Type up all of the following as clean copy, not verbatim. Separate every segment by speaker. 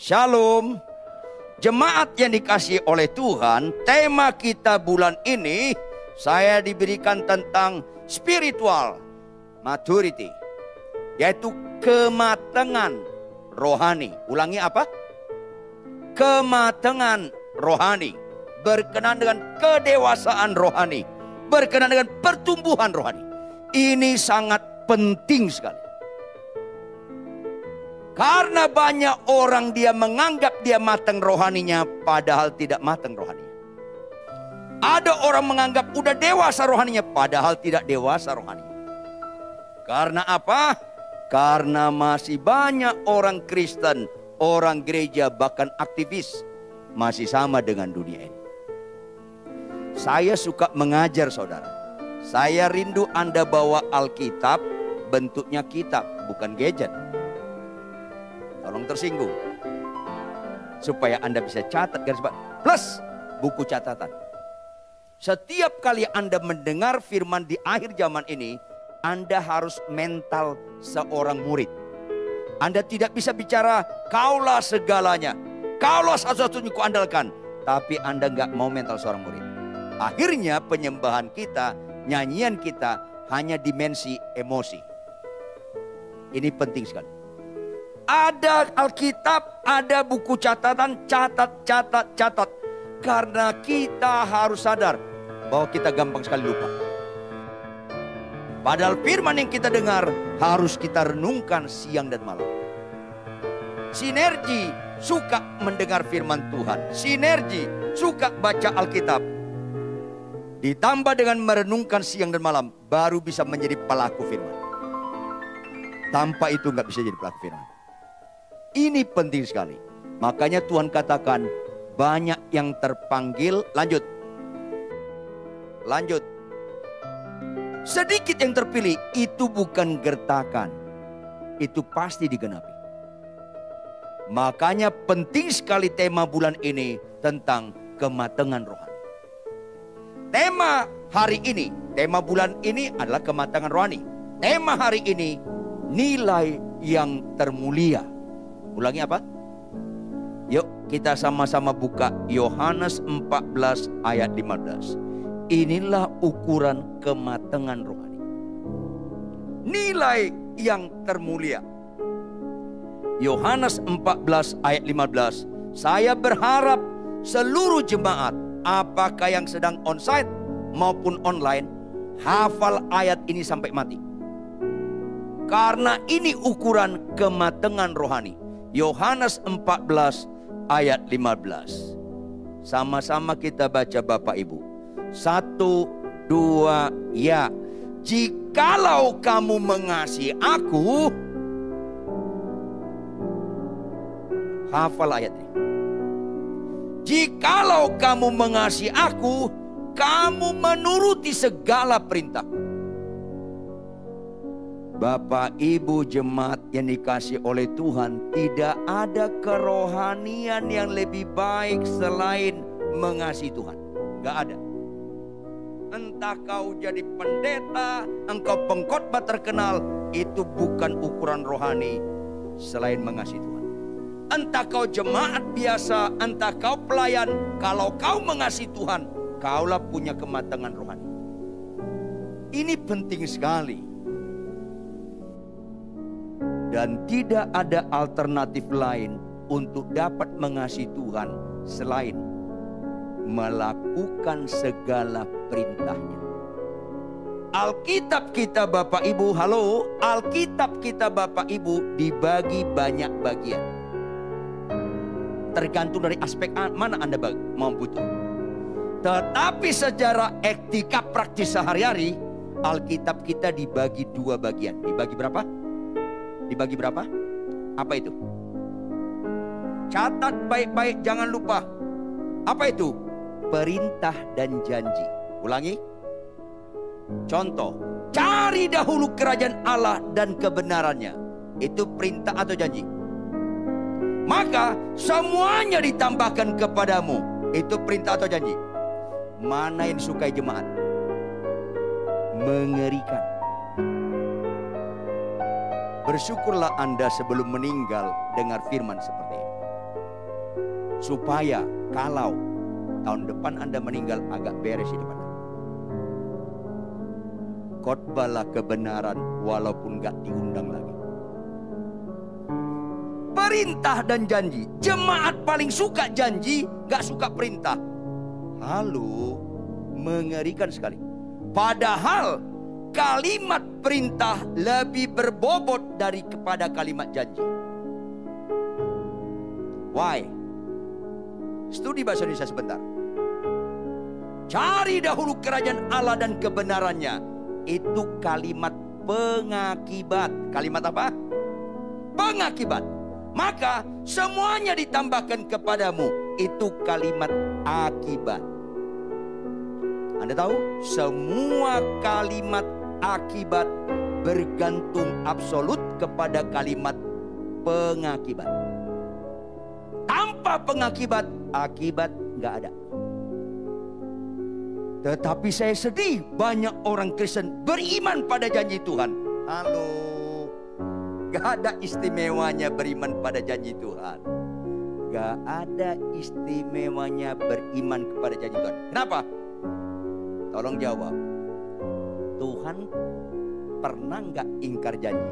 Speaker 1: Shalom. Jemaat yang dikasihi oleh Tuhan, tema kita bulan ini saya diberikan tentang spiritual maturity, yaitu kematangan rohani. Ulangi apa? Kematangan rohani, berkenaan dengan kedewasaan rohani, berkenaan dengan pertumbuhan rohani. Ini sangat penting sekali. Karena banyak orang dia menganggap dia matang rohaninya, padahal tidak matang rohaninya. Ada orang menganggap udah dewasa rohaninya, padahal tidak dewasa rohaninya. Karena apa? Karena masih banyak orang Kristen, orang gereja, bahkan aktivis masih sama dengan dunia ini. Saya suka mengajar saudara. Saya rindu Anda bawa Alkitab, bentuknya kitab, bukan gadget. Tolong tersinggung. Supaya Anda bisa catat garis bawah. Plus buku catatan. Setiap kali Anda mendengar firman di akhir zaman ini, Anda harus mental seorang murid. Anda tidak bisa bicara, kaulah segalanya, kaulah satu-satunya kuandalkan. Tapi Anda nggak mau mental seorang murid. Akhirnya penyembahan kita, nyanyian kita hanya dimensi emosi. Ini penting sekali. Ada Alkitab, ada buku catatan, catat. Karena kita harus sadar bahwa kita gampang sekali lupa. Padahal firman yang kita dengar harus kita renungkan siang dan malam. Sinergi suka mendengar firman Tuhan. Sinergi suka baca Alkitab. Ditambah dengan merenungkan siang dan malam, baru bisa menjadi pelaku firman. Tanpa itu nggak bisa jadi pelaku firman. Ini penting sekali. Makanya Tuhan katakan banyak yang terpanggil. Lanjut. Sedikit yang terpilih. Itu bukan gertakan. Itu pasti digenapi. Makanya penting sekali tema bulan ini tentang kematangan rohani. Tema hari ini, tema bulan ini adalah kematangan rohani. Tema hari ini, nilai yang termulia. Ulangi apa? Yuk kita sama-sama buka Yohanes 14 ayat 15. Inilah ukuran kematangan rohani. Nilai yang termulia. Yohanes 14 ayat 15. Saya berharap seluruh jemaat, apakah yang sedang onsite maupun online, hafal ayat ini sampai mati. Karena ini ukuran kematangan rohani. Yohanes 14 ayat 15. Sama-sama kita baca Bapak Ibu. 1, 2, ya. Jikalau kamu mengasihi aku. Hafal ayat ini. Jikalau kamu mengasihi aku, kamu menuruti segala perintah. Bapak Ibu jemaat yang dikasihi oleh Tuhan, tidak ada kerohanian yang lebih baik selain mengasihi Tuhan. Gak ada. Entah kau jadi pendeta, engkau pengkhotbah terkenal, itu bukan ukuran rohani selain mengasihi Tuhan. Entah kau jemaat biasa, entah kau pelayan, kalau kau mengasihi Tuhan, kaulah punya kematangan rohani. Ini penting sekali. Dan tidak ada alternatif lain untuk dapat mengasihi Tuhan selain melakukan segala perintahnya. Alkitab kita Bapak Ibu, halo, Alkitab kita Bapak Ibu dibagi banyak bagian. Tergantung dari aspek mana Anda mau butuh. Tetapi secara etika praktis sehari-hari, Alkitab kita dibagi 2 bagian. Dibagi berapa? Dibagi berapa? Apa itu? Catat baik-baik, jangan lupa. Apa itu? Perintah dan janji. Ulangi. Contoh, cari dahulu kerajaan Allah dan kebenarannya. Itu perintah atau janji? Maka semuanya ditambahkan kepadamu. Itu perintah atau janji? Mana yang disukai jemaat? Mengerikan. Bersyukurlah Anda sebelum meninggal dengar firman seperti ini. Supaya kalau tahun depan Anda meninggal agak beres hidup Anda. Khotbahlah kebenaran walaupun gak diundang lagi. Perintah dan janji. Jemaat paling suka janji, gak suka perintah. Halo, mengerikan sekali. Padahal kalimat perintah lebih berbobot daripada kalimat janji. Why? Studi bahasa Indonesia sebentar. Cari dahulu kerajaan Allah dan kebenarannya. Itu kalimat pengakibat. Kalimat apa? Pengakibat. Maka semuanya ditambahkan kepadamu. Itu kalimat akibat. Anda tahu? Semua kalimat akibat bergantung absolut kepada kalimat pengakibat. Tanpa pengakibat, akibat nggak ada. Tetapi saya sedih banyak orang Kristen beriman pada janji Tuhan. Halo, gak ada istimewanya beriman pada janji Tuhan. Gak ada istimewanya beriman kepada janji Tuhan. Kenapa? Tolong jawab. Tuhan pernah gak ingkar janji?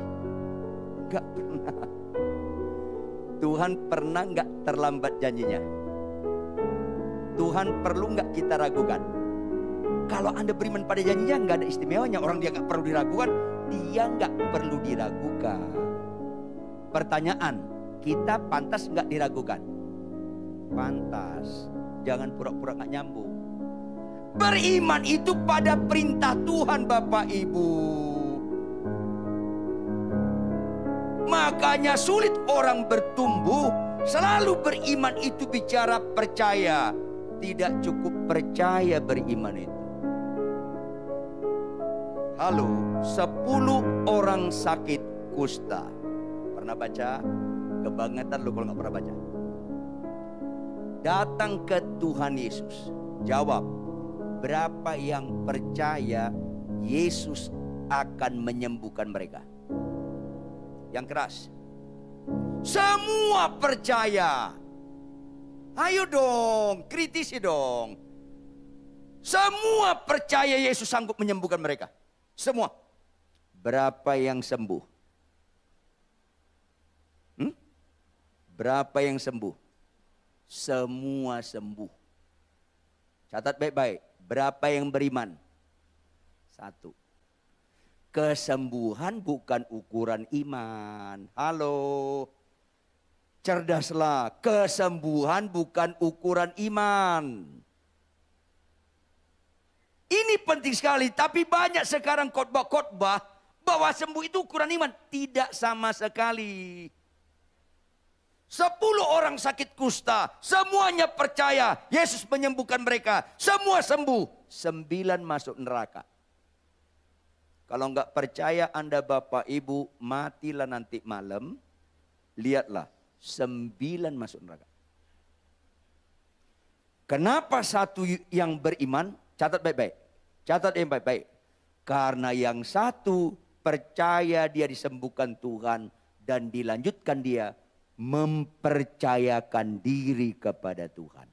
Speaker 1: Gak pernah. Tuhan pernah gak terlambat janjinya? Tuhan perlu gak kita ragukan? Kalau Anda beriman pada janjinya, nggak ada istimewanya. Orang dia nggak perlu diragukan, dia nggak perlu diragukan. Pertanyaan, kita pantas nggak diragukan? Pantas. Jangan pura-pura nggak nyambung. Beriman itu pada perintah Tuhan, Bapak Ibu. Makanya sulit orang bertumbuh. Selalu beriman itu bicara percaya. Tidak cukup percaya beriman itu. Halo, 10 orang sakit kusta. Pernah baca? Kebangetan lu kalau nggak pernah baca. Datang ke Tuhan Yesus. Jawab, berapa yang percaya Yesus akan menyembuhkan mereka? Yang keras. Semua percaya. Ayo dong, kritisi dong. Semua percaya Yesus sanggup menyembuhkan mereka. Semua. Berapa yang sembuh? Berapa yang sembuh? Semua sembuh. Catat baik-baik. Berapa yang beriman? 1. Kesembuhan bukan ukuran iman. Halo. Cerdaslah. Kesembuhan bukan ukuran iman. Ini penting sekali, tapi banyak sekarang khotbah-khotbah bahwa sembuh itu ukuran iman. Tidak sama sekali. 10 orang sakit kusta, semuanya percaya Yesus menyembuhkan mereka. Semua sembuh, 9 masuk neraka. Kalau enggak percaya Anda Bapak Ibu, matilah nanti malam. Lihatlah, 9 masuk neraka. Kenapa satu yang beriman? Catat baik-baik. Catat yang baik-baik. Karena yang satu percaya dia disembuhkan Tuhan dan dilanjutkan dia mempercayakan diri kepada Tuhan.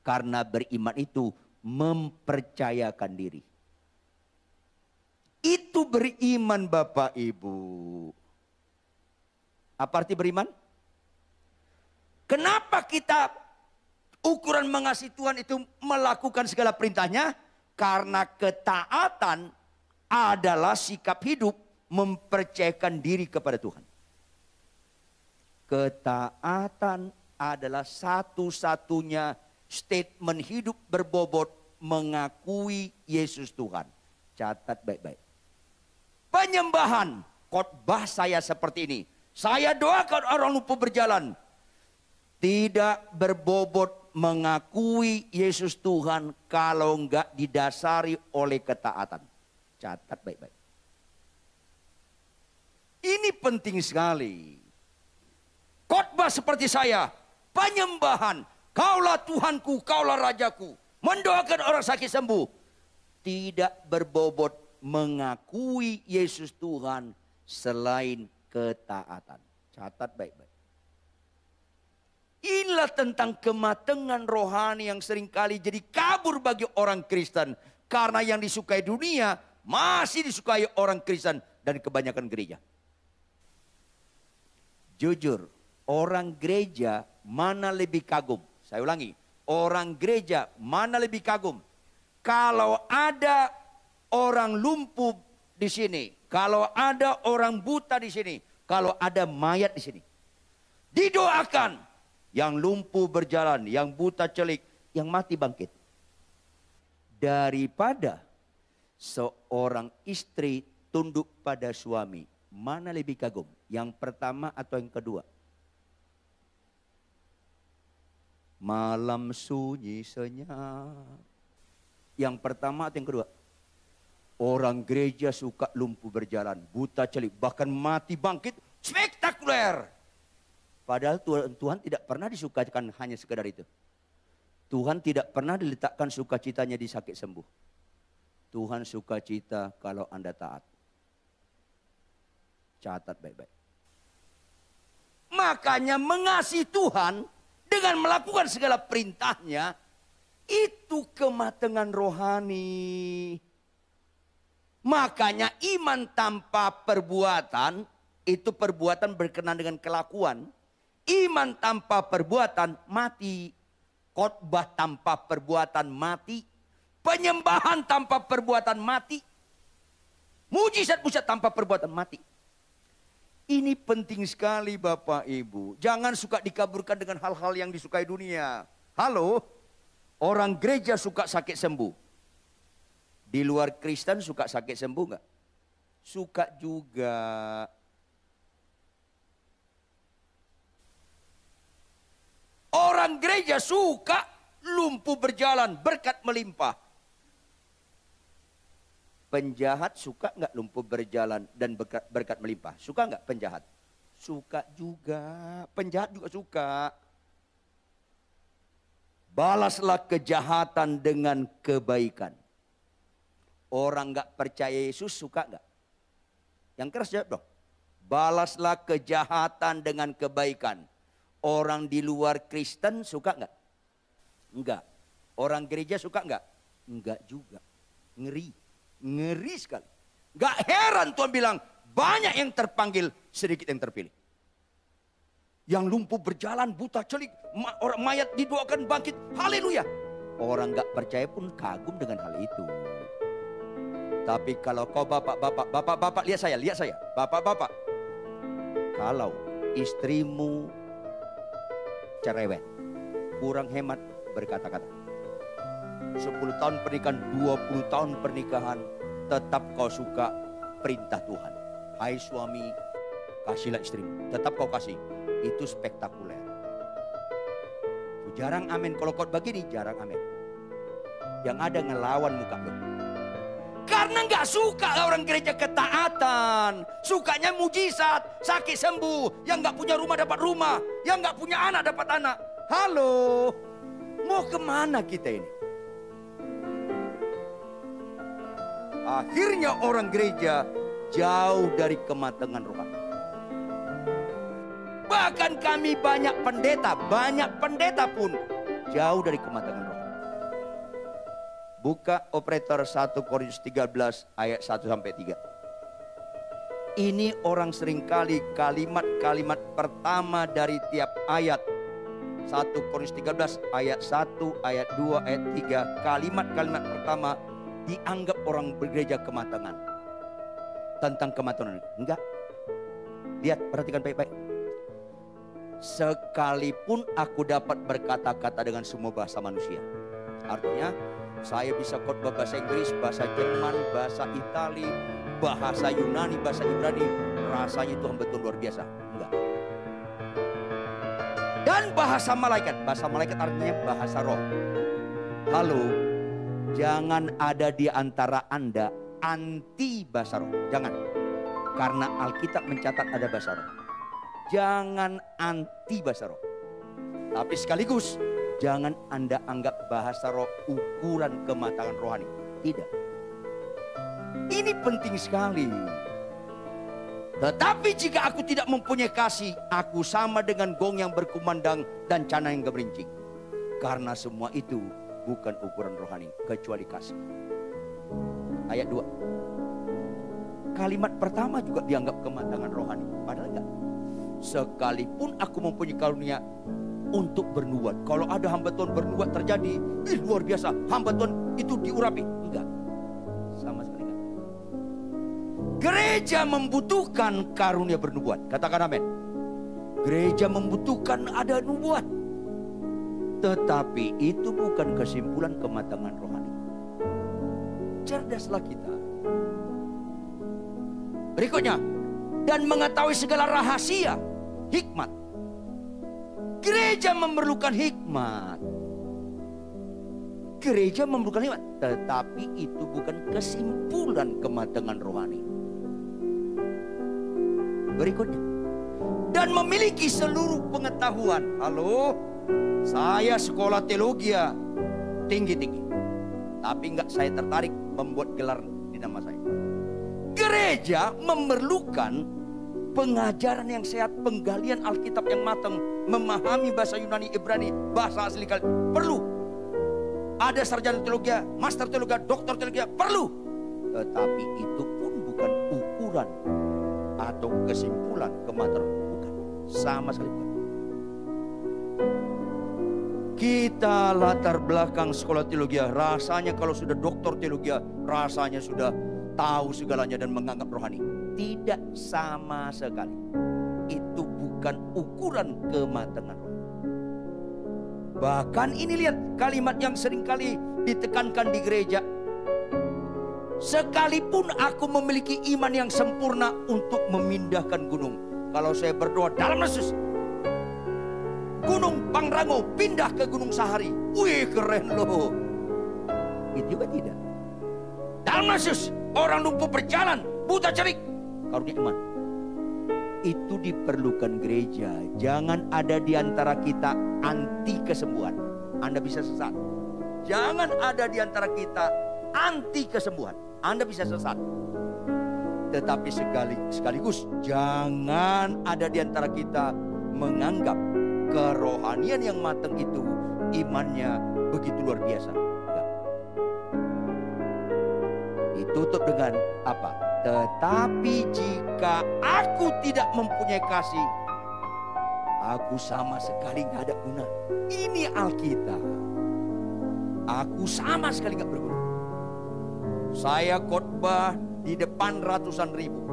Speaker 1: Karena beriman itu mempercayakan diri. Itu beriman Bapak Ibu. Apa arti beriman? Kenapa kita ukuran mengasihi Tuhan itu melakukan segala perintahnya? Karena ketaatan adalah sikap hidup mempercayakan diri kepada Tuhan. Ketaatan adalah satu-satunya statement hidup berbobot mengakui Yesus Tuhan. Catat baik-baik. Penyembahan, khotbah saya seperti ini. Saya doakan orang lumpuh berjalan. Tidak berbobot mengakui Yesus Tuhan kalau enggak didasari oleh ketaatan. Catat baik-baik. Ini penting sekali. Khotbah seperti saya, penyembahan, kaulah Tuhanku, kaulah Rajaku, mendoakan orang sakit sembuh. Tidak berbobot mengakui Yesus Tuhan selain ketaatan. Catat baik-baik. Inilah tentang kematangan rohani yang seringkali jadi kabur bagi orang Kristen. Karena yang disukai dunia masih disukai orang Kristen dan kebanyakan gereja. Jujur, orang gereja mana lebih kagum? Saya ulangi, orang gereja mana lebih kagum? Kalau ada orang lumpuh di sini, kalau ada orang buta di sini, kalau ada mayat di sini, didoakan. Yang lumpuh berjalan, yang buta celik, yang mati bangkit. Daripada seorang istri tunduk pada suami, mana lebih kagum? Yang pertama atau yang kedua? Malam sunyi senyap. Yang pertama atau yang kedua? Orang gereja suka lumpuh berjalan, buta celik, bahkan mati bangkit, spektakuler. Padahal Tuhan tidak pernah disukakan hanya sekedar itu. Tuhan tidak pernah diletakkan sukacitanya di sakit sembuh. Tuhan sukacita kalau Anda taat. Catat baik-baik. Makanya mengasihi Tuhan dengan melakukan segala perintahnya, itu kematangan rohani. Makanya iman tanpa perbuatan, itu perbuatan berkenan dengan kelakuan. Iman tanpa perbuatan mati. Khotbah tanpa perbuatan mati. Penyembahan tanpa perbuatan mati. Mujizat-mujizat tanpa perbuatan mati. Ini penting sekali Bapak Ibu. Jangan suka dikaburkan dengan hal-hal yang disukai dunia. Halo, orang gereja suka sakit sembuh. Di luar Kristen suka sakit sembuh enggak? Suka juga. Orang gereja suka lumpuh berjalan, berkat melimpah. Penjahat suka nggak lumpuh berjalan dan berkat melimpah? Suka nggak penjahat? Suka juga. Penjahat juga suka. Balaslah kejahatan dengan kebaikan. Orang nggak percaya Yesus suka nggak? Yang keras jawab dong. Balaslah kejahatan dengan kebaikan. Orang di luar Kristen suka nggak? Enggak. Orang gereja suka nggak? Enggak juga. Ngeri. Ngeri sekali. Nggak heran Tuhan bilang banyak yang terpanggil, sedikit yang terpilih. Yang lumpuh berjalan, buta celik, orang mayat didoakan bangkit. Haleluya. Orang nggak percaya pun kagum dengan hal itu. Tapi kalau kau bapak, lihat saya. Bapak, kalau istrimu cerewet, kurang hemat berkata-kata, 10 tahun pernikahan, 20 tahun pernikahan, tetap kau suka perintah Tuhan. Hai suami, kasihlah istrimu. Tetap kau kasih. Itu spektakuler. Jarang amin. Kalau kau begini, jarang amin. Yang ada ngelawan muka lu. Karena nggak suka orang gereja ketaatan. Sukanya mujizat, sakit sembuh. Yang nggak punya rumah dapat rumah. Yang nggak punya anak dapat anak. Halo, mau kemana kita ini? Akhirnya orang gereja jauh dari kematangan rohani. Bahkan kami banyak pendeta pun jauh dari kematangan rohani. Buka operator 1 Korintus 13 ayat 1-3. Ini orang seringkali kalimat-kalimat pertama dari tiap ayat. 1 Korintus 13 ayat 1, ayat 2, ayat 3. Kalimat-kalimat pertama dianggap orang bergereja kematangan. Tentang kematangan. Enggak. Lihat, perhatikan baik-baik. Sekalipun aku dapat berkata-kata dengan semua bahasa manusia. Artinya, saya bisa khotbah bahasa Inggris, bahasa Jerman, bahasa Itali, bahasa Yunani, bahasa Ibrani. Rasanya Tuhan betul luar biasa. Enggak. Dan bahasa malaikat artinya bahasa roh. Halo, jangan ada di antara Anda anti bahasa roh. Jangan. Karena Alkitab mencatat ada bahasa roh. Jangan anti bahasa roh. Tapi sekaligus jangan Anda anggap bahasa roh ukuran kematangan rohani. Tidak. Ini penting sekali. Tetapi jika aku tidak mempunyai kasih, aku sama dengan gong yang berkumandang dan cana yang gemerincing. Karena semua itu bukan ukuran rohani, kecuali kasih. Ayat 2. Kalimat pertama juga dianggap kematangan rohani. Padahal enggak. Sekalipun aku mempunyai karunia untuk bernubuat. Kalau ada hamba Tuhan bernubuat terjadi, luar biasa. Hamba Tuhan itu diurapi. Enggak. Sama sekali enggak. Gereja membutuhkan karunia bernubuat. Katakan amin. Gereja membutuhkan ada nubuat. Tetapi itu bukan kesimpulan kematangan rohani. Cerdaslah kita. Berikutnya, dan mengetahui segala rahasia, hikmat. Gereja memerlukan hikmat. Gereja memerlukan hikmat, tetapi itu bukan kesimpulan kematangan rohani. Berikutnya, dan memiliki seluruh pengetahuan. Halo, saya sekolah teologi tinggi-tinggi, tapi enggak saya tertarik membuat gelar di nama saya. Gereja memerlukan pengajaran yang sehat, penggalian Alkitab yang matang, memahami bahasa Yunani, Ibrani, bahasa asli kalian. Perlu. Ada sarjana teologi, master teologi, doktor teologi, perlu. Tetapi itu pun bukan ukuran atau kesimpulan kematangan. Bukan. Sama sekali bukan. Kita latar belakang sekolah teologi, rasanya kalau sudah doktor teologi, rasanya sudah tahu segalanya dan menganggap rohani. Tidak sama sekali. Itu bukan ukuran kematangan rohani. Bahkan ini lihat kalimat yang seringkali ditekankan di gereja. Sekalipun aku memiliki iman yang sempurna untuk memindahkan gunung. Kalau saya berdoa dalam Yesus, Gunung Pangrango pindah ke Gunung Sahari. Wih, keren loh. Itu juga tidak. Dalam Yesus, orang lumpuh berjalan, buta cerik. Karunia iman. Itu diperlukan gereja. Jangan ada di antara kita anti kesembuhan. Anda bisa sesat. Jangan ada di antara kita anti kesembuhan. Anda bisa sesat. Tetapi sekaligus jangan ada di antara kita menganggap kerohanian yang matang itu imannya begitu luar biasa. Enggak. Ditutup dengan apa? Tetapi jika aku tidak mempunyai kasih, aku sama sekali nggak ada guna. Ini Alkitab. Aku sama sekali nggak berguna. Saya khotbah di depan ratusan ribu.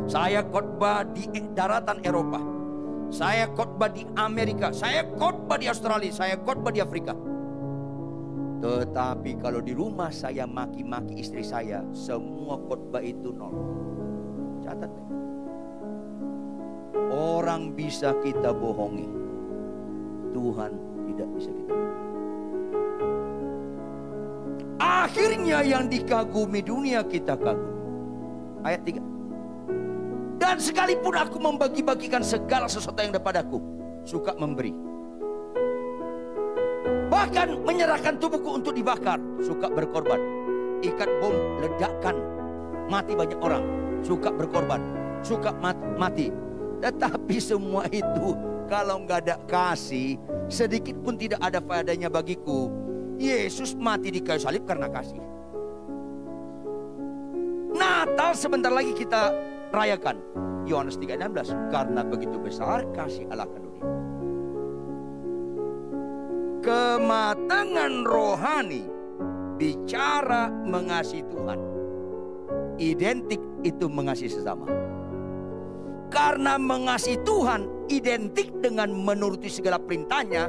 Speaker 1: Saya khotbah di daratan Eropa. Saya khotbah di Amerika. Saya khotbah di Australia. Saya khotbah di Afrika. Tetapi kalau di rumah saya maki-maki istri saya, semua khotbah itu nol. Catat. Orang bisa kita bohongi, Tuhan tidak bisa kita bohongi. Akhirnya yang dikagumi dunia kita kagumi. Ayat 3. Dan sekalipun aku membagi-bagikan segala sesuatu yang ada padaku, suka memberi. Bahkan menyerahkan tubuhku untuk dibakar, suka berkorban. Ikat bom, ledakkan, mati banyak orang, suka berkorban, suka mati. Tetapi semua itu kalau nggak ada kasih, sedikit pun tidak ada faedahnya bagiku. Yesus mati di kayu salib karena kasih. Natal sebentar lagi kita rayakan. Yohanes 3:16, karena begitu besar kasih Allah ke dunia. Kematangan rohani bicara mengasihi Tuhan. Identik itu mengasihi sesama. Karena mengasihi Tuhan identik dengan menuruti segala perintahnya.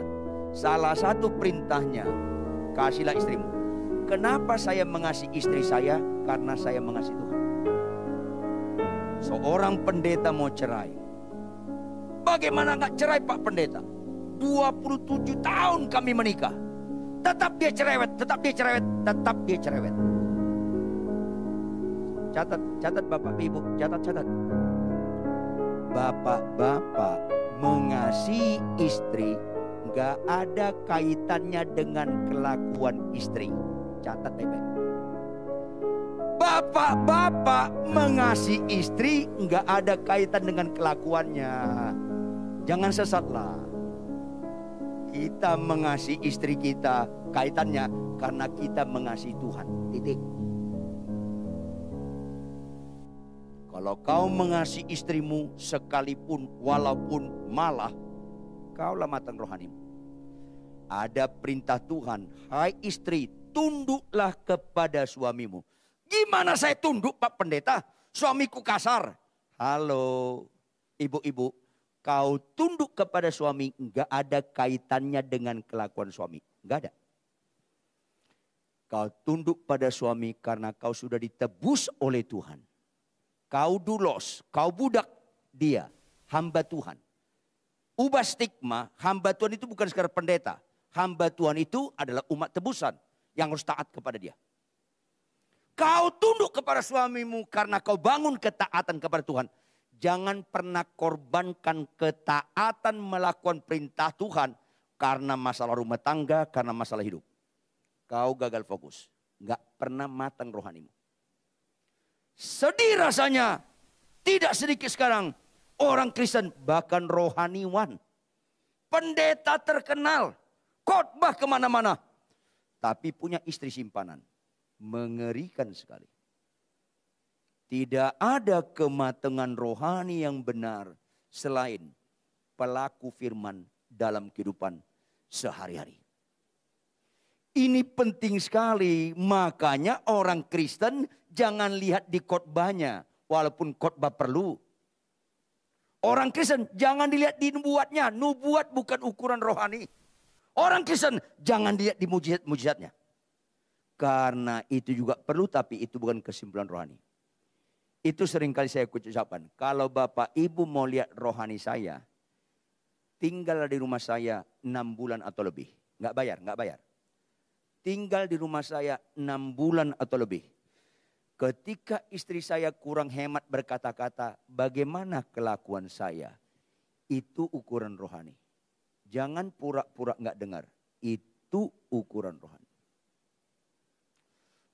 Speaker 1: Salah satu perintahnya, kasihlah istrimu. Kenapa saya mengasihi istri saya? Karena saya mengasihi Tuhan. Seorang pendeta mau cerai. Bagaimana nggak cerai Pak Pendeta? 27 tahun kami menikah. Tetap dia cerewet, tetap dia cerewet, tetap dia cerewet. Catat Bapak Ibu, catat. Bapak-bapak mengasihi istri nggak ada kaitannya dengan kelakuan istri. Catat baik-baik. Bapak-bapak mengasihi istri nggak ada kaitan dengan kelakuannya. Jangan sesatlah. Kita mengasihi istri kita kaitannya karena kita mengasihi Tuhan. Titik. Kalau kau mengasihi istrimu sekalipun walaupun malah, kaulah matang rohanimu. Ada perintah Tuhan, hai istri, tunduklah kepada suamimu. Gimana saya tunduk Pak Pendeta? Suamiku kasar. Halo ibu-ibu. Kau tunduk kepada suami, enggak ada kaitannya dengan kelakuan suami. Enggak ada. Kau tunduk pada suami karena kau sudah ditebus oleh Tuhan. Kau dulos, kau budak dia, hamba Tuhan. Ubah stigma, hamba Tuhan itu bukan sekedar pendeta. Hamba Tuhan itu adalah umat tebusan yang harus taat kepada dia. Kau tunduk kepada suamimu karena kau bangun ketaatan kepada Tuhan. Jangan pernah korbankan ketaatan melakukan perintah Tuhan karena masalah rumah tangga, karena masalah hidup. Kau gagal fokus. Nggak pernah matang rohanimu. Sedih rasanya. Tidak sedikit sekarang. Orang Kristen bahkan rohaniwan. Pendeta terkenal. Khotbah kemana-mana. Tapi punya istri simpanan. Mengerikan sekali. Tidak ada kematangan rohani yang benar selain pelaku firman dalam kehidupan sehari-hari. Ini penting sekali, makanya orang Kristen jangan lihat di khotbahnya walaupun khotbah perlu. Orang Kristen jangan dilihat di nubuatnya, nubuat bukan ukuran rohani. Orang Kristen jangan dilihat di mujizat-mujizatnya. Karena itu juga perlu tapi itu bukan kesimpulan rohani. Itu seringkali saya ucapkan. Kalau Bapak Ibu mau lihat rohani saya. Tinggal di rumah saya 6 bulan atau lebih. Nggak bayar. Tinggal di rumah saya 6 bulan atau lebih. Ketika istri saya kurang hemat berkata-kata. Bagaimana kelakuan saya? Itu ukuran rohani. Jangan pura-pura nggak dengar. Itu ukuran rohani.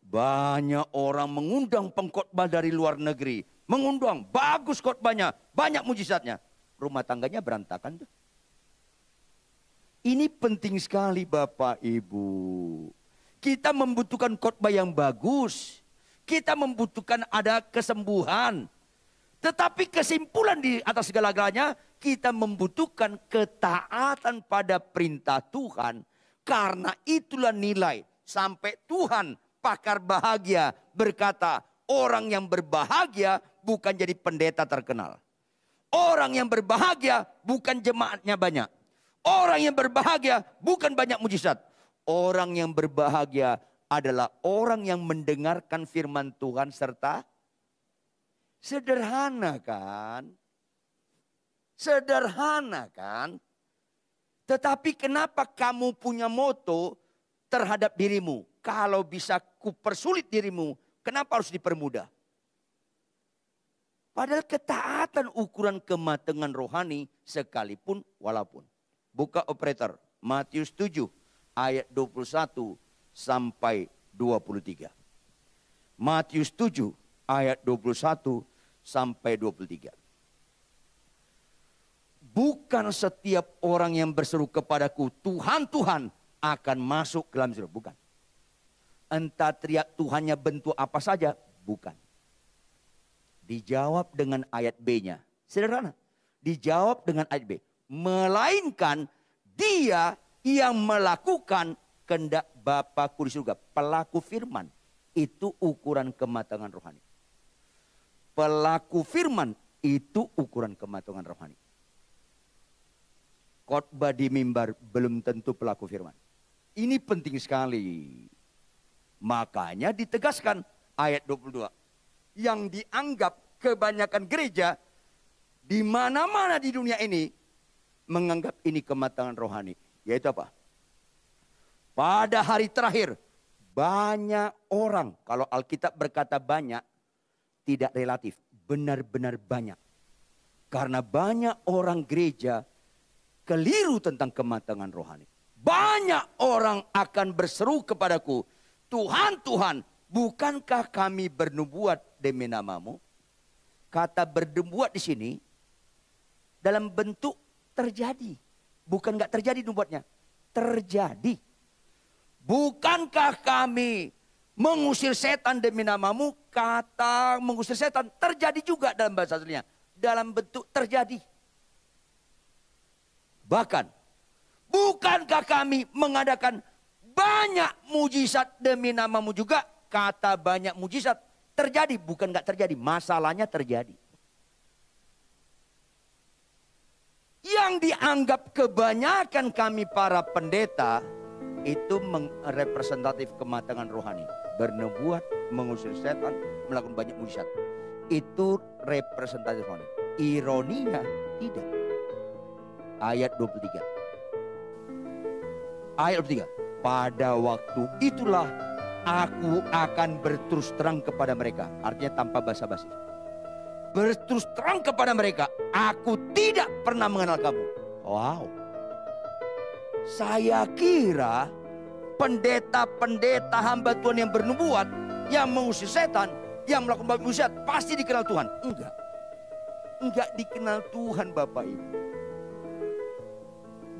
Speaker 1: Banyak orang mengundang pengkhotbah dari luar negeri. Mengundang, bagus khotbahnya, banyak mujizatnya. Rumah tangganya berantakan tuh. Ini penting sekali Bapak Ibu. Kita membutuhkan khotbah yang bagus. Kita membutuhkan ada kesembuhan. Tetapi kesimpulan di atas segala-galanya, kita membutuhkan ketaatan pada perintah Tuhan. Karena itulah nilai sampai Tuhan pakar bahagia berkata, orang yang berbahagia bukan jadi pendeta terkenal. Orang yang berbahagia bukan jemaatnya banyak. Orang yang berbahagia bukan banyak mujizat. Orang yang berbahagia adalah orang yang mendengarkan firman Tuhan serta sederhana kan? Sederhana kan? Tetapi kenapa kamu punya moto terhadap dirimu? Kalau bisa kupersulit dirimu, kenapa harus dipermudah? Padahal ketaatan ukuran kematangan rohani sekalipun walaupun. Buka operator, Matius 7 ayat 21 sampai 23. Matius 7 ayat 21 sampai 23. Bukan setiap orang yang berseru kepadaku, Tuhan, Tuhan, akan masuk ke dalam surga. Bukan. Entah teriak Tuhannya bentuk apa saja. Bukan. Dijawab dengan ayat B-nya. Sederhana. Dijawab dengan ayat B. Melainkan dia yang melakukan kehendak Bapakku di surga. Pelaku firman. Itu ukuran kematangan rohani. Pelaku firman itu ukuran kematangan rohani. Khotbah di mimbar belum tentu pelaku firman. Ini penting sekali. Makanya ditegaskan ayat 22. Yang dianggap kebanyakan gereja di mana-mana di dunia ini menganggap ini kematangan rohani. Yaitu apa? Pada hari terakhir banyak orang, kalau Alkitab berkata banyak, tidak relatif, benar-benar banyak. Karena banyak orang gereja keliru tentang kematangan rohani. Banyak orang akan berseru kepadaku, Tuhan, Tuhan, bukankah kami bernubuat demi namamu? Kata bernubuat di sini dalam bentuk terjadi. Bukan nggak terjadi nubuatnya. Terjadi. Bukankah kami mengusir setan demi namamu? Kata mengusir setan terjadi juga dalam bahasa aslinya. Dalam bentuk terjadi. Bahkan, bukankah kami mengadakan banyak mujizat demi namamu juga? Kata banyak mujizat terjadi, bukan nggak terjadi. Masalahnya terjadi. Yang dianggap kebanyakan kami para pendeta itu representatif kematangan rohani. Bernubuat, mengusir setan, melakukan banyak mujizat. Itu representatif rohani. Ironinya tidak. Ayat 23. Ayat 23. Pada waktu itulah aku akan berterus terang kepada mereka. Artinya tanpa basa-basi. Berterus terang kepada mereka. Aku tidak pernah mengenal kamu. Wow. Saya kira pendeta-pendeta hamba Tuhan yang bernubuat, yang mengusir setan, yang melakukan banyak mujizat, pasti dikenal Tuhan. Enggak. Enggak dikenal Tuhan Bapak Ibu.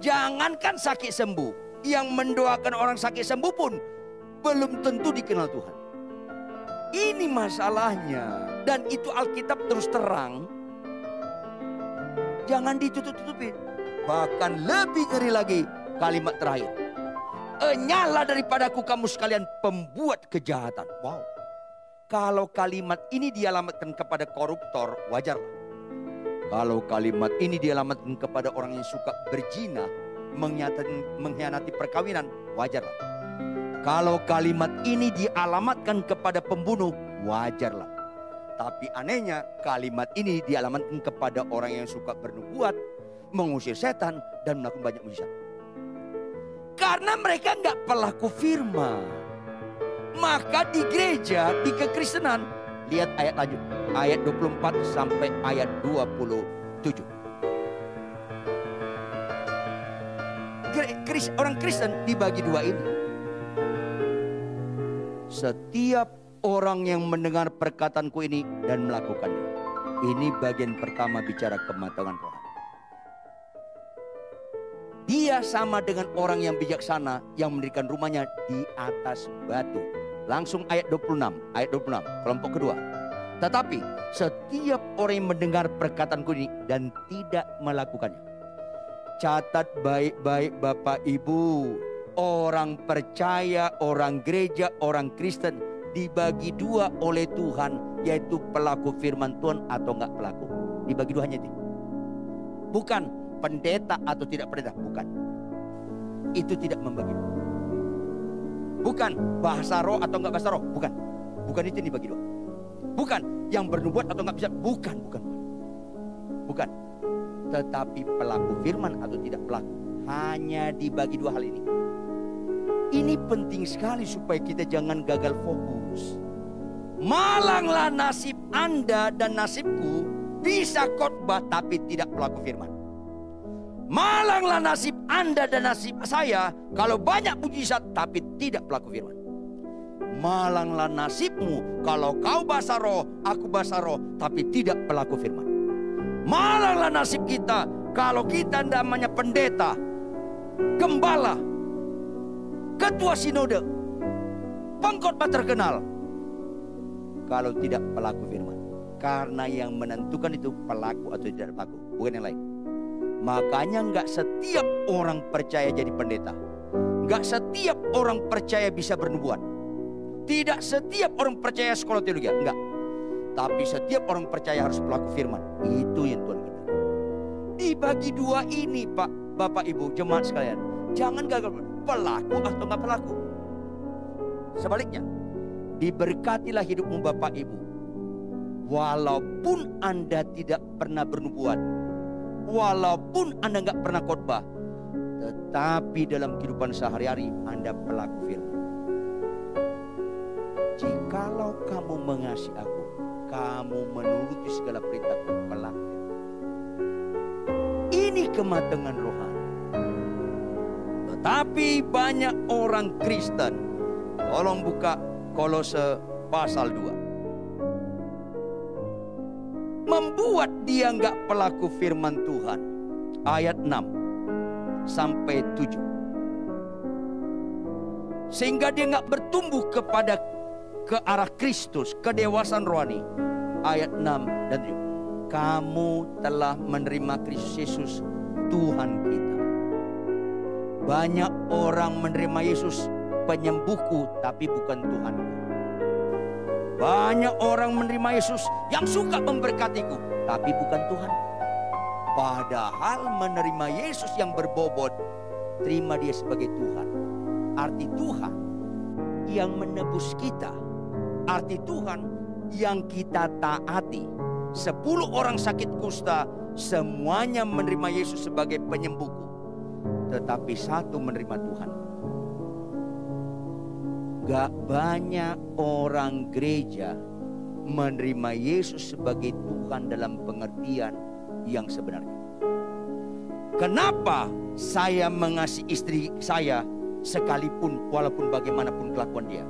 Speaker 1: Jangankan sakit sembuh, yang mendoakan orang sakit sembuh pun belum tentu dikenal Tuhan. Ini masalahnya. Dan itu Alkitab terus terang. Jangan ditutup-tutupin. Bahkan lebih ngeri lagi kalimat terakhir. Enyahlah daripadaku kamu sekalian pembuat kejahatan. Wow. Kalau kalimat ini dialamatkan kepada koruptor, wajarlah. Kalau kalimat ini dialamatkan kepada orang yang suka berzina, mengkhianati perkawinan, wajarlah. Kalau kalimat ini dialamatkan kepada pembunuh, wajarlah. Tapi anehnya kalimat ini dialamatkan kepada orang yang suka bernubuat, mengusir setan, dan melakukan banyak mujizat. Karena mereka nggak pelaku firman. Maka di gereja, di kekristenan, lihat ayat lanjut. Ayat 24 sampai ayat 27. Orang Kristen dibagi dua ini. Setiap orang yang mendengar perkataanku ini dan melakukannya. Ini bagian pertama bicara kematangan rohani. Dia sama dengan orang yang bijaksana yang mendirikan rumahnya di atas batu. Langsung ayat 26. Ayat 26, kelompok kedua. Tetapi setiap orang yang mendengar perkataanku ini dan tidak melakukannya. Catat baik-baik Bapak Ibu. Orang percaya, orang gereja, orang Kristen dibagi dua oleh Tuhan. Yaitu pelaku firman Tuhan atau enggak pelaku. Dibagi dua hanya itu. Bukan pendeta atau tidak pendeta. Bukan. Itu tidak membagi dua. Bukan bahasa roh atau enggak bahasa roh. Bukan. Bukan itu yang dibagi dua. Bukan yang bernubuat atau enggak bisa. Bukan. Bukan. Tetapi pelaku firman atau tidak pelaku. Hanya dibagi dua hal ini. Ini penting sekali supaya kita jangan gagal fokus. Malanglah nasib Anda dan nasibku bisa khotbah tapi tidak pelaku firman. Malanglah nasib Anda dan nasib saya kalau banyak mujizat tapi tidak pelaku firman. Malanglah nasibmu kalau kau bahasa roh, aku bahasa roh, tapi tidak pelaku firman. Malanglah nasib kita kalau kita namanya pendeta, gembala, ketua sinode, pengkhotbah terkenal, kalau tidak pelaku firman. Karena yang menentukan itu pelaku atau tidak pelaku, bukan yang lain. Makanya nggak setiap orang percaya jadi pendeta. Nggak setiap orang percaya bisa bernubuat. Tidak setiap orang percaya sekolah teologi, enggak. Tapi setiap orang percaya harus pelaku firman. Itu yang Tuhan katakan. Dibagi dua ini Pak, Bapak Ibu, jemaat sekalian. Jangan gagal pelaku atau enggak pelaku. Sebaliknya, diberkatilah hidupmu Bapak Ibu. Walaupun Anda tidak pernah bernubuat, walaupun Anda enggak pernah khotbah, tetapi dalam kehidupan sehari-hari Anda pelaku firman. Jikalau kamu mengasihi aku, kamu menuruti segala perintahku, pelaku. Ini kematangan rohani. Tetapi banyak orang Kristen, tolong buka Kolose pasal 2. Membuat dia nggak pelaku firman Tuhan. Ayat 6 sampai 7. Sehingga dia nggak bertumbuh ke arah Kristus, kedewasaan rohani. Ayat 6 dan 7. Kamu telah menerima Kristus Yesus Tuhan kita. Banyak orang menerima Yesus penyembuhku, tapi bukan Tuhan. Banyak orang menerima Yesus yang suka memberkatiku, tapi bukan Tuhan. Padahal menerima Yesus yang berbobot, terima dia sebagai Tuhan. Arti Tuhan yang menebus kita. Arti Tuhan yang kita taati. 10 orang sakit kusta, semuanya menerima Yesus sebagai penyembuhku. Tetapi satu menerima Tuhan. Gak banyak orang gereja menerima Yesus sebagai Tuhan dalam pengertian yang sebenarnya. Kenapa saya mengasihi istri saya sekalipun walaupun bagaimanapun kelakuan dia?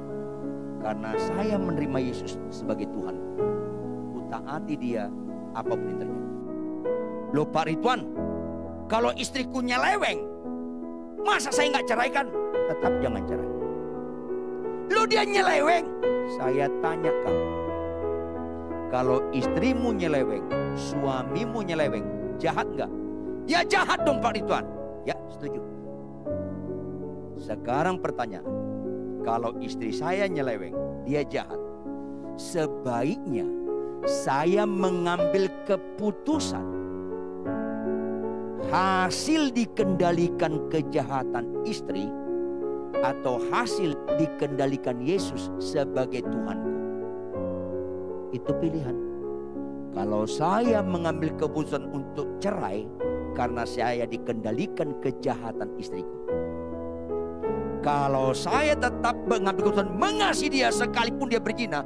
Speaker 1: Karena saya menerima Yesus sebagai Tuhan. Taati dia apapun yang terjadi. Loh Pak Ridwan, kalau istriku nyeleweng, masa saya nggak ceraikan? Tetap jangan cerai. Loh dia nyeleweng, saya tanya kamu, kalau istrimu nyeleweng, suamimu nyeleweng, jahat nggak? Ya jahat dong Pak Ridwan. Ya setuju. Sekarang pertanyaan, kalau istri saya nyeleweng, dia jahat, sebaiknya saya mengambil keputusan hasil dikendalikan kejahatan istri atau hasil dikendalikan Yesus sebagai Tuhanku. Itu pilihan. Kalau saya mengambil keputusan untuk cerai karena saya dikendalikan kejahatan istriku. Kalau saya tetap mengambil keputusan mengasihi dia sekalipun dia berzina,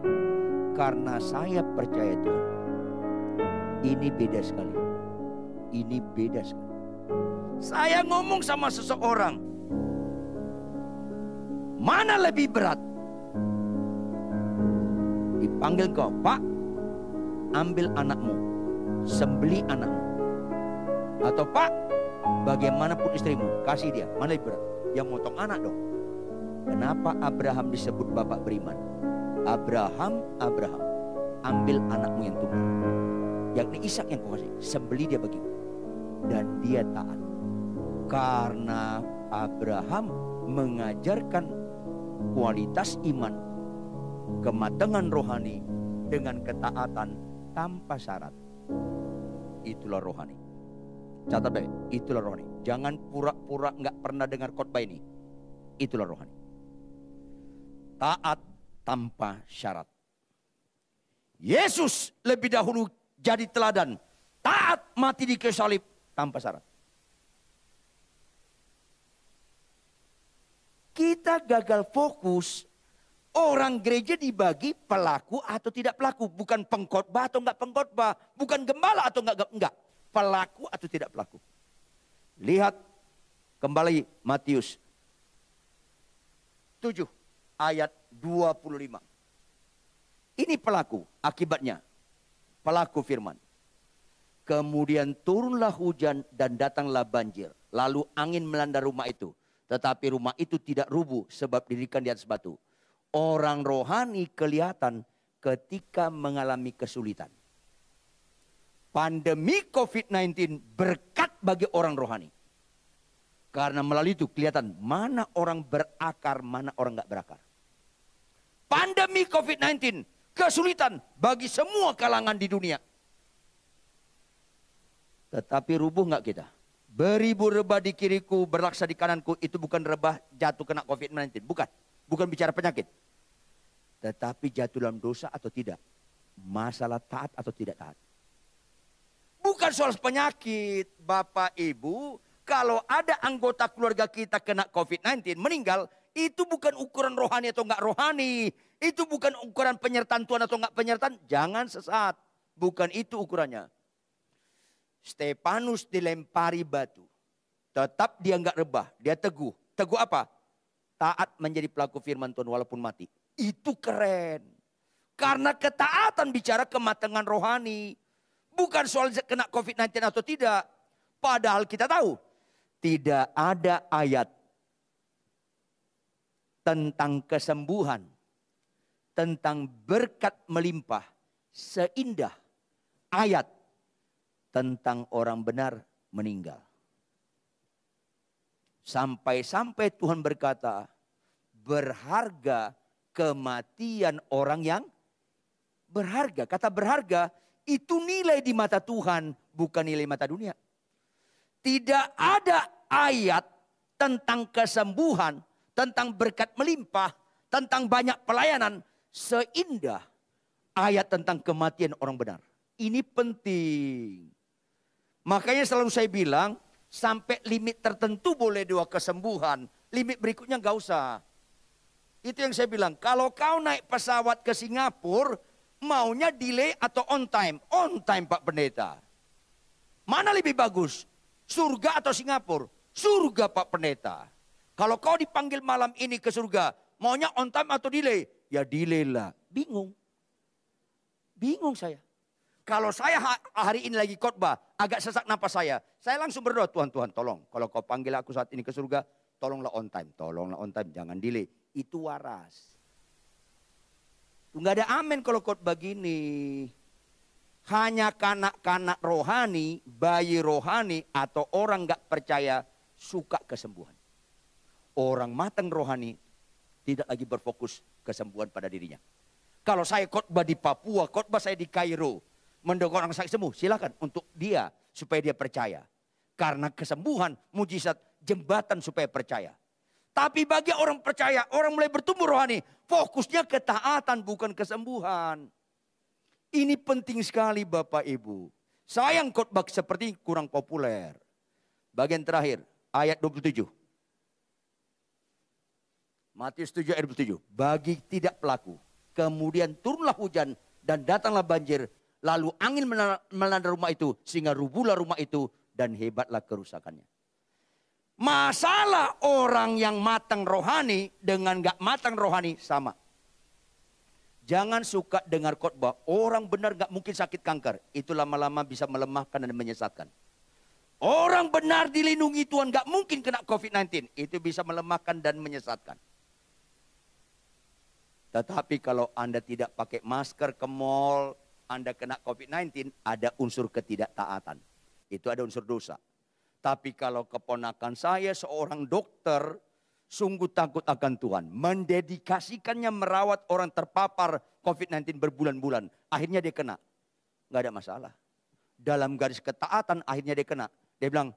Speaker 1: karena saya percaya Tuhan. Ini beda sekali. Ini beda sekali. Saya ngomong sama seseorang, mana lebih berat? Dipanggil kau, Pak, ambil anakmu, sembeli anakmu. Atau Pak, bagaimanapun istrimu, kasih dia. Mana lebih berat? Yang motong anak dong. Kenapa Abraham disebut bapak beriman? Abraham, ambil anakmu yang tunggal, yakni Ishak yang kau kasih, sembeli dia bagimu. Dan dia taat. Karena Abraham mengajarkan kualitas iman, kematangan rohani dengan ketaatan tanpa syarat. Itulah rohani. Catat baik, itulah rohani. Jangan pura-pura nggak pernah dengar khotbah ini. Itulah rohani. Taat tanpa syarat. Yesus lebih dahulu jadi teladan, taat mati di kayu salib tanpa syarat. Kita gagal fokus. Orang gereja dibagi pelaku atau tidak pelaku, bukan pengkhotbah atau enggak pengkhotbah, bukan gembala atau enggak, pelaku atau tidak pelaku. Lihat kembali Matius 7 ayat 25. Ini pelaku, akibatnya pelaku firman. Kemudian turunlah hujan dan datanglah banjir, lalu angin melanda rumah itu, tetapi rumah itu tidak rubuh sebab didirikan di atas batu. Orang rohani kelihatan ketika mengalami kesulitan. Pandemi COVID-19 berkat bagi orang rohani. Karena melalui itu kelihatan mana orang berakar, mana orang nggak berakar. Pandemi COVID-19 kesulitan bagi semua kalangan di dunia. Tetapi rubuh nggak kita? Beribu rebah di kiriku, berlaksa di kananku. Itu bukan rebah jatuh kena COVID-19. Bukan bicara penyakit. Tetapi jatuh dalam dosa atau tidak. Masalah taat atau tidak taat. Bukan soal penyakit, Bapak Ibu. Kalau ada anggota keluarga kita kena COVID-19, meninggal, itu bukan ukuran rohani atau enggak rohani. Itu bukan ukuran penyertaan Tuhan atau enggak penyertaan. Jangan sesat. Bukan itu ukurannya. Stefanus dilempari batu. Tetap dia enggak rebah. Dia teguh. Teguh apa? Taat menjadi pelaku firman Tuhan walaupun mati. Itu keren. Karena ketaatan bicara kematangan rohani. Bukan soal kena COVID-19 atau tidak. Padahal kita tahu. Tidak ada ayat tentang kesembuhan. Tentang berkat melimpah. Seindah ayat tentang orang benar meninggal. Sampai-sampai Tuhan berkata, berharga kematian orang yang berharga. Kata berharga itu nilai di mata Tuhan, bukan nilai mata dunia. Tidak ada ayat tentang kesembuhan, tentang berkat melimpah, tentang banyak pelayanan seindah ayat tentang kematian orang benar. Ini penting. Makanya selalu saya bilang, sampai limit tertentu boleh doa kesembuhan. Limit berikutnya gak usah. Itu yang saya bilang, kalau kau naik pesawat ke Singapura, maunya delay atau on time? On time Pak Pendeta. Mana lebih bagus? Surga atau Singapura? Surga Pak Pendeta. Kalau kau dipanggil malam ini ke surga, maunya on time atau delay? Ya delay lah. Bingung. Bingung saya. Kalau saya hari ini lagi khotbah, agak sesak napas saya langsung berdoa, Tuhan, Tuhan tolong. Kalau kau panggil aku saat ini ke surga, tolonglah on time. Tolonglah on time, jangan delay. Itu waras. Enggak ada amin kalau khotbah gini. Hanya kanak-kanak rohani, bayi rohani, atau orang gak percaya suka kesembuhan. Orang matang rohani tidak lagi berfokus kesembuhan pada dirinya. Kalau saya khotbah di Papua, khotbah saya di Kairo, mendorong orang sakit sembuh, silakan untuk dia supaya dia percaya. Karena kesembuhan, mujizat, jembatan supaya percaya. Tapi bagi orang percaya, orang mulai bertumbuh rohani, fokusnya ketaatan bukan kesembuhan. Ini penting sekali Bapak Ibu. Sayang khotbah seperti kurang populer. Bagian terakhir, ayat 27. Matius 7 ayat 27. Bagi tidak pelaku, kemudian turunlah hujan dan datanglah banjir. Lalu angin melanda rumah itu sehingga rubuhlah rumah itu dan hebatlah kerusakannya. Masalah orang yang matang rohani dengan gak matang rohani sama. Jangan suka dengar khotbah, orang benar gak mungkin sakit kanker. Itu lama-lama bisa melemahkan dan menyesatkan. Orang benar dilindungi Tuhan gak mungkin kena COVID-19. Itu bisa melemahkan dan menyesatkan. Tetapi kalau Anda tidak pakai masker ke mall, Anda kena COVID-19, ada unsur ketidaktaatan. Itu ada unsur dosa. Tapi kalau keponakan saya seorang dokter, sungguh takut akan Tuhan. Mendedikasikannya merawat orang terpapar COVID-19 berbulan-bulan. Akhirnya dia kena. Nggak ada masalah. Dalam garis ketaatan akhirnya dia kena. Dia bilang,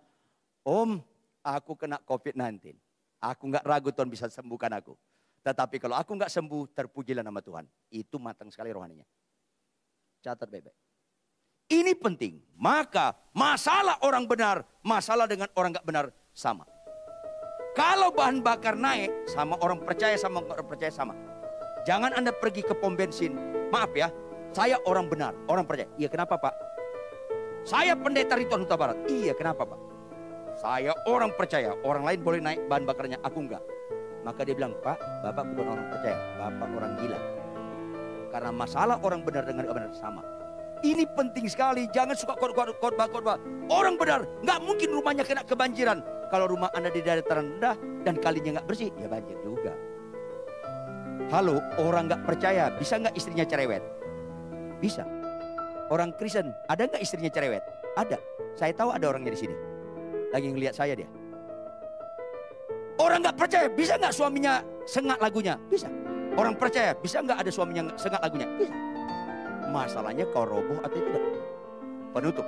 Speaker 1: Om, aku kena COVID-19. Aku nggak ragu Tuhan bisa sembuhkan aku. Tetapi kalau aku nggak sembuh, terpujilah nama Tuhan. Itu matang sekali rohaninya. Catat baik-baik. Ini penting. Maka masalah orang benar, masalah dengan orang nggak benar sama. Kalau bahan bakar naik, sama orang percaya sama orang percaya sama. Jangan Anda pergi ke pom bensin. Maaf ya, saya orang benar, orang percaya. Iya kenapa Pak? Saya pendeta Rituan Huta Barat. Iya kenapa Pak? Saya orang percaya, orang lain boleh naik bahan bakarnya, aku enggak. Maka dia bilang, Pak, Bapak bukan orang percaya, Bapak orang gila. Karena masalah orang benar dengan orang benar sama. Ini penting sekali, jangan suka khotbah. Orang benar, nggak mungkin rumahnya kena kebanjiran. Kalau rumah Anda di dataran rendah dan kalinya nggak bersih, ya banjir juga. Halo, orang nggak percaya, bisa nggak istrinya cerewet? Bisa. Orang Kristen, ada nggak istrinya cerewet? Ada. Saya tahu ada orangnya di sini. Lagi ngelihat saya dia. Orang nggak percaya, bisa nggak suaminya sengak lagunya? Bisa. Orang percaya, bisa nggak ada suaminya sengak lagunya? Bisa. Masalahnya kau roboh atau tidak? Penutup.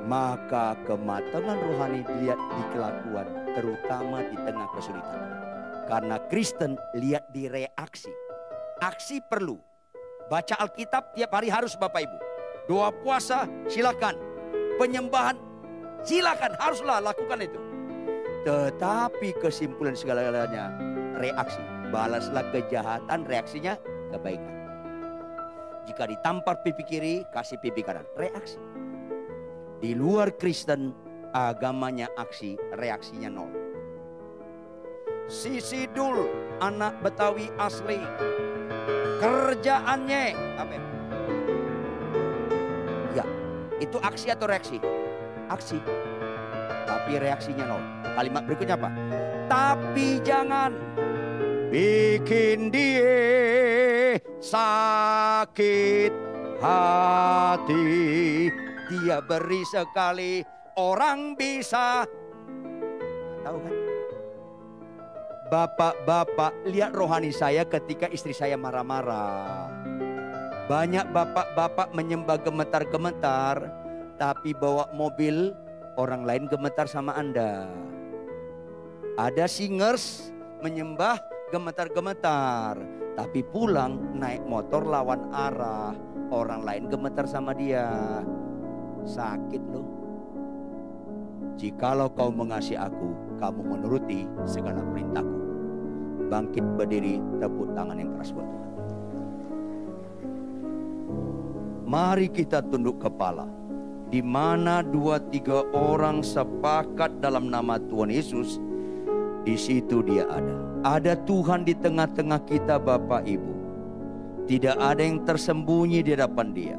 Speaker 1: Maka kematangan rohani dilihat di kelakuan, terutama di tengah kesulitan. Karena Kristen lihat di reaksi. Aksi perlu. Baca Alkitab tiap hari harus Bapak Ibu. Doa puasa silakan. Penyembahan silakan, haruslah lakukan itu. Tetapi kesimpulan segala-galanya reaksi. Balaslah kejahatan, reaksinya kebaikan. Jika ditampar pipi kiri, kasih pipi kanan. Reaksi. Di luar Kristen, agamanya aksi, reaksinya nol. Si Sidul, anak Betawi asli. Kerjaannya apa? Ya, itu aksi atau reaksi? Aksi. Tapi reaksinya nol. Kalimat berikutnya apa? Tapi jangan bikin dia sakit hati. Dia beri sekali, orang bisa. Tahu kan? Bapak-bapak, lihat rohani saya ketika istri saya marah-marah. Banyak bapak-bapak menyembah gemetar-gemetar, tapi bawa mobil orang lain gemetar sama Anda. Ada singers menyembah gemetar-gemetar, tapi pulang naik motor lawan arah, orang lain gemetar sama dia. Sakit loh. Jikalau kau mengasihi aku, kamu menuruti segala perintahku. Bangkit berdiri, tepuk tangan yang keras buat Tuhan. Mari kita tunduk kepala. Di mana 2-3 orang sepakat dalam nama Tuhan Yesus, di situ dia ada. Ada Tuhan di tengah-tengah kita, Bapak Ibu. Tidak ada yang tersembunyi di hadapan dia.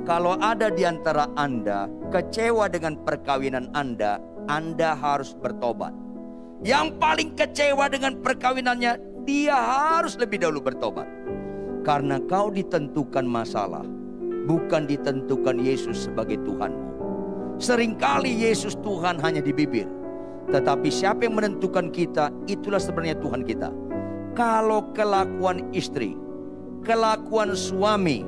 Speaker 1: Kalau ada di antara Anda kecewa dengan perkawinan Anda harus bertobat. Yang paling kecewa dengan perkawinannya, dia harus lebih dahulu bertobat. Karena kau ditentukan masalah, bukan ditentukan Yesus sebagai Tuhanmu. Seringkali Yesus Tuhan hanya di bibir, tetapi siapa yang menentukan kita, itulah sebenarnya Tuhan kita. Kalau kelakuan istri, kelakuan suami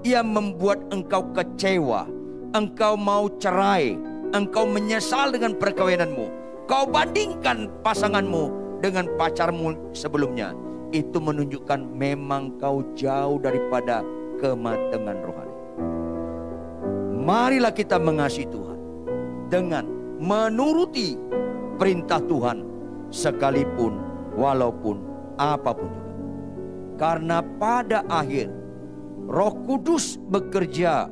Speaker 1: yang membuat engkau kecewa, engkau mau cerai, engkau menyesal dengan perkawinanmu, kau bandingkan pasanganmu dengan pacarmu sebelumnya, itu menunjukkan memang kau jauh daripada kematangan rohani. Marilah kita mengasihi Tuhan dengan menuruti perintah Tuhan sekalipun, walaupun apapun juga. Karena pada akhir Roh Kudus bekerja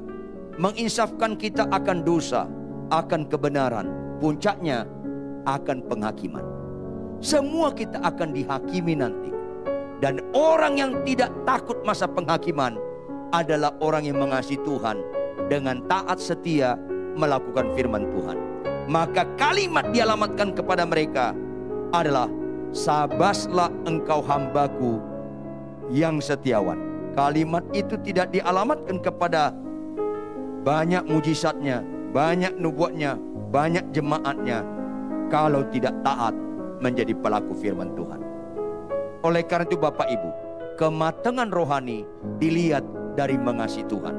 Speaker 1: menginsafkan kita akan dosa, akan kebenaran, puncaknya akan penghakiman. Semua kita akan dihakimi nanti. Dan orang yang tidak takut masa penghakiman adalah orang yang mengasihi Tuhan dengan taat setia melakukan firman Tuhan. Maka kalimat dialamatkan kepada mereka adalah, sabaslah engkau hambaku yang setiawan. Kalimat itu tidak dialamatkan kepada banyak mujizatnya, banyak nubuatnya, banyak jemaatnya, kalau tidak taat menjadi pelaku firman Tuhan. Oleh karena itu Bapak Ibu, kematangan rohani dilihat dari mengasihi Tuhan,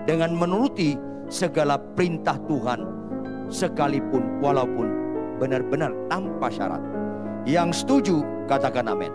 Speaker 1: dengan menuruti segala perintah Tuhan, sekalipun walaupun benar-benar tanpa syarat. Yang setuju katakan amin.